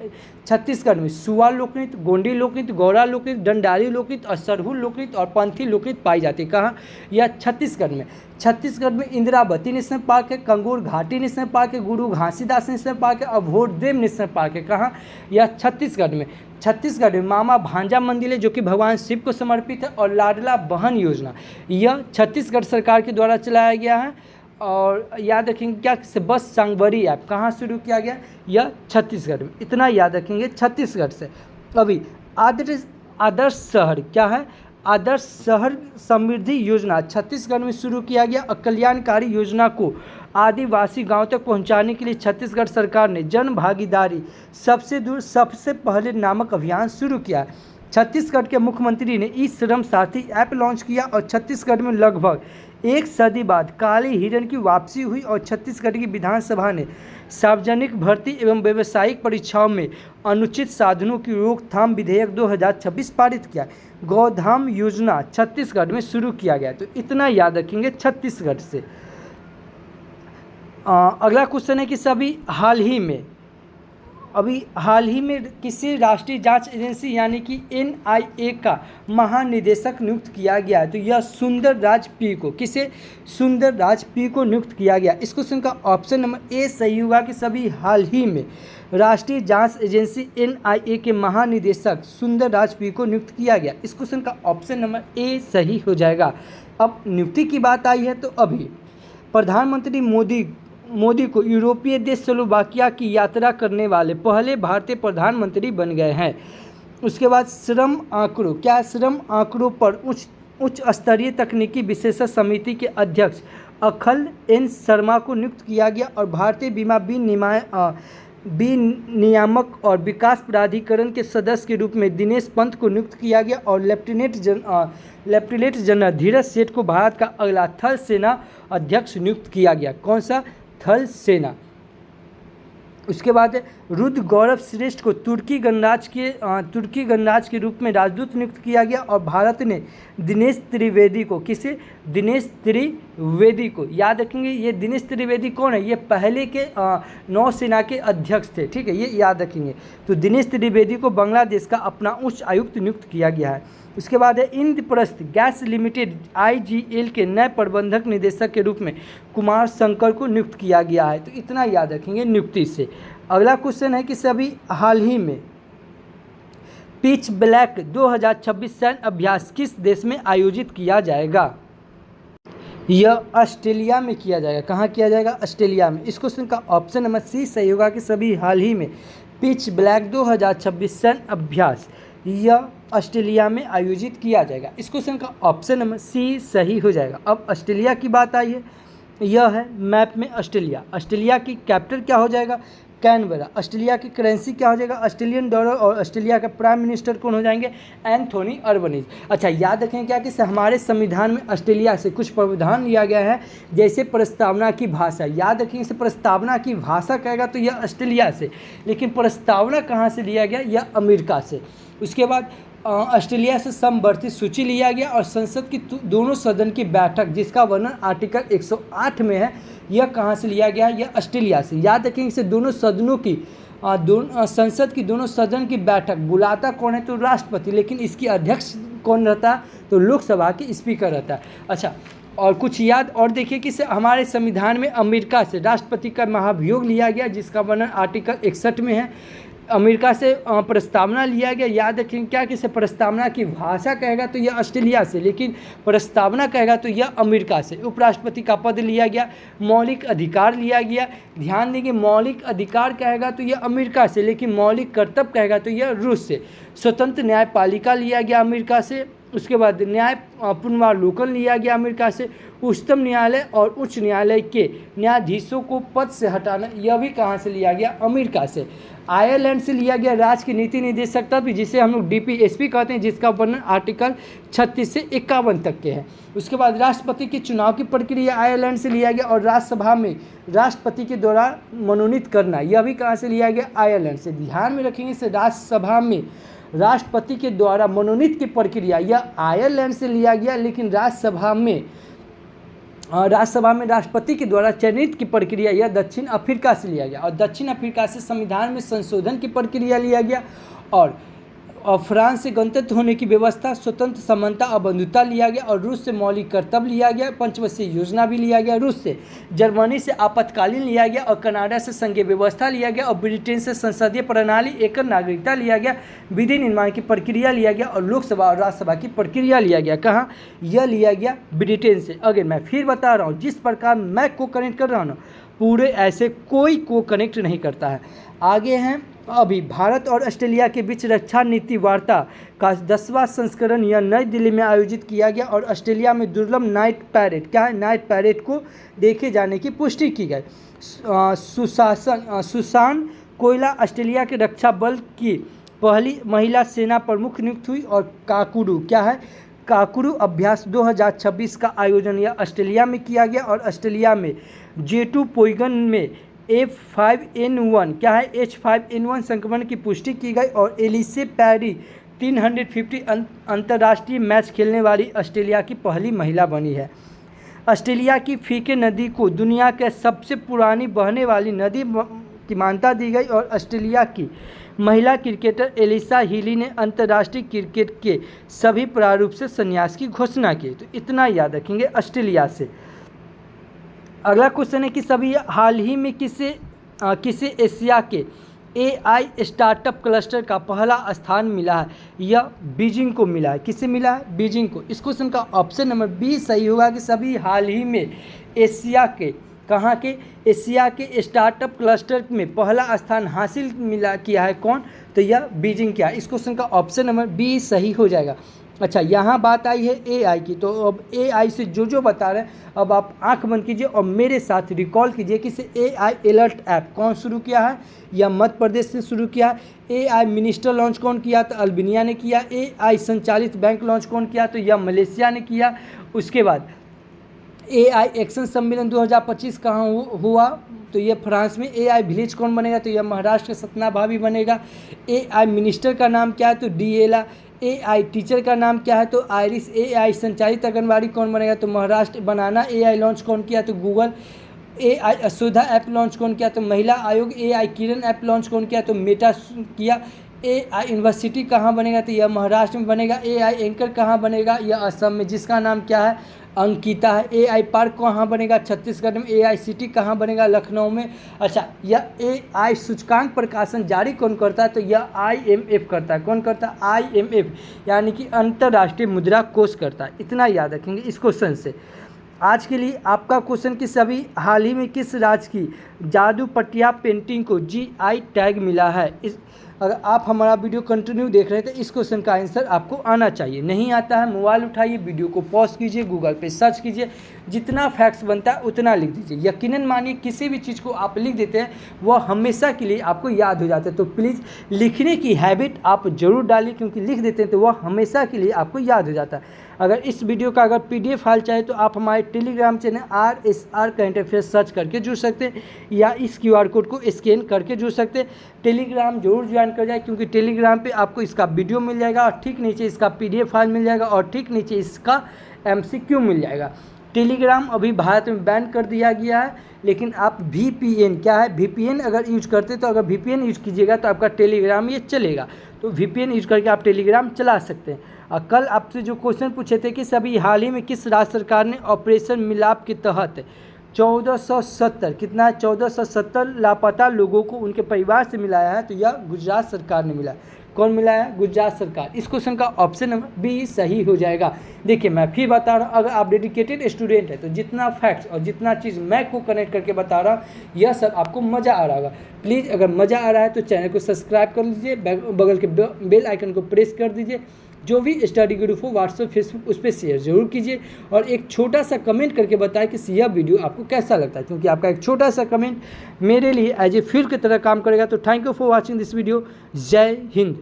छत्तीसगढ़ में सुआ लोकनृत्य, गोंडी लोकनृत्य, गौरा लोकनृत्य, डंडारी लोकनृत्य और सरहुल लोकनृत्य और पंथी लोकनृत्य पाई जाती है। कहाँ? यह छत्तीसगढ़ में। छत्तीसगढ़ में इंदिरावती नेशनल पार्क है, कंगोर घाटी नेशनल पार्क है, गुरु घासीदास नेशनल पार्क है और भोरदेव नेशनल पार्क है। कहाँ? यह छत्तीसगढ़ में। छत्तीसगढ़ में मामा भांजा मंदिर है जो कि भगवान शिव को समर्पित है और लाडला बहन योजना यह छत्तीसगढ़ सरकार के द्वारा चलाया गया है। और याद रखेंगे क्या से बस सांगवरी ऐप कहाँ शुरू किया गया? यह छत्तीसगढ़ में। इतना याद रखेंगे छत्तीसगढ़ से। अभी आदर्श शहर क्या है? आदर्श शहर समृद्धि योजना छत्तीसगढ़ में शुरू किया गया और कल्याणकारी योजना को आदिवासी गांव तक पहुंचाने के लिए छत्तीसगढ़ सरकार ने जन भागीदारी सबसे दूर सबसे पहले नामक अभियान शुरू किया। छत्तीसगढ़ के मुख्यमंत्री ने ई श्रम साथी ऐप लॉन्च किया और छत्तीसगढ़ में लगभग एक सदी बाद काले हिरण की वापसी हुई और छत्तीसगढ़ की विधानसभा ने सार्वजनिक भर्ती एवं व्यावसायिक परीक्षाओं में अनुचित साधनों की रोकथाम विधेयक 2026 पारित किया। गौधाम योजना छत्तीसगढ़ में शुरू किया गया। तो इतना याद रखेंगे छत्तीसगढ़ से। अगला क्वेश्चन है कि हाल ही में किसी राष्ट्रीय जांच एजेंसी यानी कि NIA का महानिदेशक नियुक्त किया गया है? तो यह सुंदरराज पी को नियुक्त किया गया। इस क्वेश्चन का ऑप्शन नंबर ए सही होगा कि सभी हाल ही में राष्ट्रीय जांच एजेंसी NIA के महानिदेशक सुंदरराज पी को नियुक्त किया गया। इस क्वेश्चन का ऑप्शन नंबर ए सही हो जाएगा। अब नियुक्ति की बात आई है तो अभी प्रधानमंत्री मोदी को यूरोपीय देश स्लोवाकिया की यात्रा करने वाले पहले भारतीय प्रधानमंत्री बन गए हैं। उसके बाद श्रम आंकड़ों पर उच्च स्तरीय तकनीकी विशेषज्ञ समिति के अध्यक्ष अखिल एन शर्मा को नियुक्त किया गया और भारतीय बीमा विनियामक और विकास प्राधिकरण के सदस्य के रूप में दिनेश पंत को नियुक्त किया गया और लेफ्टिनेंट जनरल धीरज सेठ को भारत का अगला थल सेना अध्यक्ष नियुक्त किया गया। कौन सा? थल सेना। उसके बाद रुद्र गौरव श्रेष्ठ को तुर्की गणराज्य के रूप में राजदूत नियुक्त किया गया और भारत ने दिनेश त्रिवेदी को याद रखेंगे। ये दिनेश त्रिवेदी कौन है? ये पहले के नौसेना के अध्यक्ष थे। ठीक है, ये याद रखेंगे। तो दिनेश त्रिवेदी को बांग्लादेश का अपना उच्च आयुक्त नियुक्त किया गया है। उसके बाद है इंद्रप्रस्थ गैस लिमिटेड IGL के नए प्रबंधक निदेशक के रूप में कुमार शंकर को नियुक्त किया गया है। तो इतना याद रखेंगे नियुक्ति से। अगला क्वेश्चन है कि सभी हाल ही में पिच ब्लैक 2026 सैन्य अभ्यास किस देश में आयोजित किया जाएगा? यह ऑस्ट्रेलिया में किया जाएगा। कहाँ किया जाएगा? ऑस्ट्रेलिया में। इस क्वेश्चन का ऑप्शन नंबर सी सही होगा कि सभी हाल ही में पिच ब्लैक 2026 सैन्य अभ्यास यह ऑस्ट्रेलिया में आयोजित किया जाएगा। इस क्वेश्चन का ऑप्शन नंबर सी सही हो जाएगा। अब ऑस्ट्रेलिया की बात आई है, यह है मैप में ऑस्ट्रेलिया। ऑस्ट्रेलिया की कैपिटल क्या हो जाएगा? कैनबरा। ऑस्ट्रेलिया की करेंसी क्या हो जाएगा? Australian dollar. और ऑस्ट्रेलिया का प्राइम मिनिस्टर कौन हो जाएंगे? Anthony Albanese. अच्छा, याद रखें क्या कि हमारे संविधान में ऑस्ट्रेलिया से कुछ प्रावधान लिया गया है, जैसे प्रस्तावना की भाषा। याद रखें इसे प्रस्तावना की भाषा कहेगा तो यह ऑस्ट्रेलिया से, लेकिन प्रस्तावना कहाँ से लिया गया? यह अमेरिका से। उसके बाद ऑस्ट्रेलिया से समवर्ती सूची लिया गया और संसद की दोनों सदन की बैठक जिसका वर्णन आर्टिकल 108 में है, यह कहाँ से लिया गया? यह ऑस्ट्रेलिया से। याद रखें इसे दोनों सदनों की संसद की दोनों सदन की बैठक बुलाता कौन है? तो राष्ट्रपति, लेकिन इसकी अध्यक्ष कौन रहता है? तो लोकसभा के स्पीकर रहता है। अच्छा, और कुछ याद और देखिए कि हमारे संविधान में अमेरिका से राष्ट्रपति का महाभियोग लिया गया जिसका वर्णन आर्टिकल 61 में है। अमेरिका से प्रस्तावना लिया गया। याद रखें क्या कि इसे प्रस्तावना की भाषा कहेगा तो यह ऑस्ट्रेलिया से, लेकिन प्रस्तावना कहेगा तो यह अमेरिका से। उपराष्ट्रपति का पद लिया गया। मौलिक अधिकार लिया गया। ध्यान देंगे, मौलिक अधिकार कहेगा तो यह अमेरिका से, लेकिन मौलिक कर्तव्य कहेगा तो यह रूस से। स्वतंत्र न्यायपालिका लिया गया अमेरिका से। उसके बाद न्याय पुनर्वालोकन लिया गया अमेरिका से। उच्चतम न्यायालय और उच्च न्यायालय के न्यायाधीशों को पद से हटाना, यह भी कहाँ से लिया गया? अमेरिका से। आयरलैंड से लिया गया राज्य की नीति निर्देशक तत्व, जिसे हम लोग DPSP कहते हैं, जिसका वर्णन आर्टिकल 36 से 51 तक के हैं। उसके बाद राष्ट्रपति के चुनाव की प्रक्रिया आयरलैंड से लिया गया, और राज्यसभा में राष्ट्रपति के द्वारा मनोनीत करना, यह भी कहाँ से लिया गया? आयरलैंड से। ध्यान में रखेंगे, इसे राज्यसभा में राष्ट्रपति के द्वारा मनोनीत की प्रक्रिया यह आयरलैंड से लिया गया, लेकिन राज्यसभा में राष्ट्रपति के द्वारा चयनित की प्रक्रिया यह दक्षिण अफ्रीका से लिया गया। और दक्षिण अफ्रीका से संविधान में संशोधन की प्रक्रिया लिया गया, और फ्रांस से गणतंत्र होने की व्यवस्था, स्वतंत्र, समानता और बंधुता लिया गया, और रूस से मौलिक कर्तव्य लिया गया, पंचवर्षीय योजना भी लिया गया रूस से। जर्मनी से आपातकालीन लिया गया, और कनाडा से संघीय व्यवस्था लिया गया, और ब्रिटेन से संसदीय प्रणाली, एकल नागरिकता लिया गया, विधि निर्माण की प्रक्रिया लिया गया, और लोकसभा और राज्यसभा की प्रक्रिया लिया गया। कहाँ? यह लिया गया ब्रिटेन से। अगर मैं फिर बता रहा हूँ, जिस प्रकार मैं को कनेक्ट कर रहा हूँ, पूरे ऐसे कोई को कनेक्ट नहीं करता है। आगे हैं अभी भारत और ऑस्ट्रेलिया के बीच रक्षा नीति वार्ता का 10वां संस्करण यह नई दिल्ली में आयोजित किया गया, और ऑस्ट्रेलिया में दुर्लभ नाइट पैरेड, क्या है? नाइट पैरेड को देखे जाने की पुष्टि की गई। सुसान कोयला ऑस्ट्रेलिया के रक्षा बल की पहली महिला सेना प्रमुख नियुक्त हुई, और काकुरू, क्या है? काकुरू अभ्यास 2026 का आयोजन यह ऑस्ट्रेलिया में किया गया, और ऑस्ट्रेलिया में J2 पोइगन में H5N1, क्या है? H5N1 संक्रमण की पुष्टि की गई, और एलिसे पैरी 350 अंतर्राष्ट्रीय मैच खेलने वाली ऑस्ट्रेलिया की पहली महिला बनी है। ऑस्ट्रेलिया की फीके नदी को दुनिया के सबसे पुरानी बहने वाली नदी की मान्यता दी गई, और ऑस्ट्रेलिया की महिला क्रिकेटर एलिसा हीली ने अंतर्राष्ट्रीय क्रिकेट के सभी प्रारूप से संन्यास की घोषणा की। तो इतना याद रखेंगे ऑस्ट्रेलिया से। अगला क्वेश्चन है कि सभी हाल ही में किसे एशिया के AI स्टार्टअप क्लस्टर का पहला स्थान मिला है? यह बीजिंग को मिला है। किसे मिला है? बीजिंग को। इस क्वेश्चन का ऑप्शन नंबर बी सही होगा कि सभी हाल ही में एशिया के, कहाँ के? एशिया के स्टार्टअप क्लस्टर में पहला स्थान हासिल किया है। कौन? तो यह बीजिंग किया। इस क्वेश्चन का ऑप्शन नंबर बी सही हो जाएगा। अच्छा, यहाँ बात आई है AI की, तो अब AI से जो बता रहे हैं, अब आप आंख बंद कीजिए और मेरे साथ रिकॉल कीजिए कि इसे AI अलर्ट ऐप कौन शुरू किया है? यह मध्य प्रदेश से शुरू किया है। AI मिनिस्टर लॉन्च कौन किया? तो अल्बानिया ने किया। AI संचालित बैंक लॉन्च कौन किया? तो यह मलेशिया ने किया। उसके बाद AI एक्शन सम्मेलन 2025 कहाँ हुआ? तो ये फ्रांस में। AI विलेज कौन बनेगा? तो यह महाराष्ट्र का सतना भाभी बनेगा। AI मिनिस्टर का नाम क्या है? तो DLA। AI टीचर का नाम क्या है? तो आयरिस। AI संचालित आंगनबाड़ी कौन बनेगा? तो महाराष्ट्र। बनाना AI लॉन्च कौन किया? तो गूगल। AI असुधा ऐप लॉन्च कौन किया? तो महिला आयोग। AI किरण ऐप लॉन्च कौन किया? तो मेटा किया। AI यूनिवर्सिटी कहाँ बनेगा? तो यह महाराष्ट्र में बनेगा। AI एंकर कहाँ बनेगा? यह असम में, जिसका नाम क्या है? अंकिता है। AI पार्क कहाँ बनेगा? छत्तीसगढ़ में। AI सिटी कहाँ बनेगा? लखनऊ में। अच्छा, यह AI सूचकांक प्रकाशन जारी कौन करता है? तो यह IMF करता है। कौन करता है? IMF, यानी कि अंतर्राष्ट्रीय मुद्रा कोष करता है। इतना याद रखेंगे इस क्वेश्चन से। आज के लिए आपका क्वेश्चन कि सभी हाल ही में किस राज्य की जादू पटिया पेंटिंग को GI टैग मिला है? अगर आप हमारा वीडियो कंटिन्यू देख रहे हैं तो इस क्वेश्चन का आंसर आपको आना चाहिए। नहीं आता है, मोबाइल उठाइए, वीडियो को पॉज कीजिए, गूगल पे सर्च कीजिए, जितना फैक्ट्स बनता है उतना लिख दीजिए। यकीनन मानिए किसी भी चीज़ को आप लिख देते हैं वह हमेशा के लिए आपको याद हो जाता है। तो प्लीज़ लिखने की हैबिट आप ज़रूर डालिए, क्योंकि लिख देते हैं तो वह हमेशा के लिए आपको याद हो जाता है। अगर इस वीडियो का अगर PDF फाइल चाहे तो आप हमारे Telegram channel RSR current affairs search करके जुड़ सकते हैं, या इस QR कोड को स्कैन करके जुड़ सकते हैं। टेलीग्राम जरूर ज्वाइन कर जाए, क्योंकि टेलीग्राम पे आपको इसका वीडियो मिल जाएगा, और ठीक नीचे इसका PDF फाइल मिल जाएगा, और ठीक नीचे इसका MCQ मिल जाएगा। टेलीग्राम अभी भारत में बैन कर दिया गया है, लेकिन आप VPN, क्या है? VPN अगर यूज करते तो अगर VPN यूज कीजिएगा तो आपका टेलीग्राम ये चलेगा। तो VPN यूज करके आप टेलीग्राम चला सकते हैं। और कल आपसे जो क्वेश्चन पूछे थे कि सभी हाल ही में किस राज्य सरकार ने ऑपरेशन मिलाप के तहत 1470, कितना? 1470 लापता लोगों को उनके परिवार से मिलाया है? तो यह गुजरात सरकार ने मिला। कौन मिला है? गुजरात सरकार। इस क्वेश्चन का ऑप्शन नंबर बी सही हो जाएगा। देखिए, मैं फिर बता रहा हूँ, अगर आप डेडिकेटेड स्टूडेंट है तो जितना फैक्ट्स और जितना चीज़ मैं को कनेक्ट करके बता रहा हूँ, यह सब आपको मज़ा आ रहा होगा। प्लीज़ अगर मज़ा आ रहा है तो चैनल को सब्सक्राइब कर लीजिए, बगल के बेल आइकन को प्रेस कर दीजिए, जो भी स्टडी ग्रुप हो व्हाट्सएप फेसबुक उस पर शेयर जरूर कीजिए और एक छोटा सा कमेंट करके बताएं कि यह वीडियो आपको कैसा लगता है, क्योंकि आपका एक छोटा सा कमेंट मेरे लिए एज ए फीड की तरह काम करेगा। तो thank you for watching this video. जय हिंद।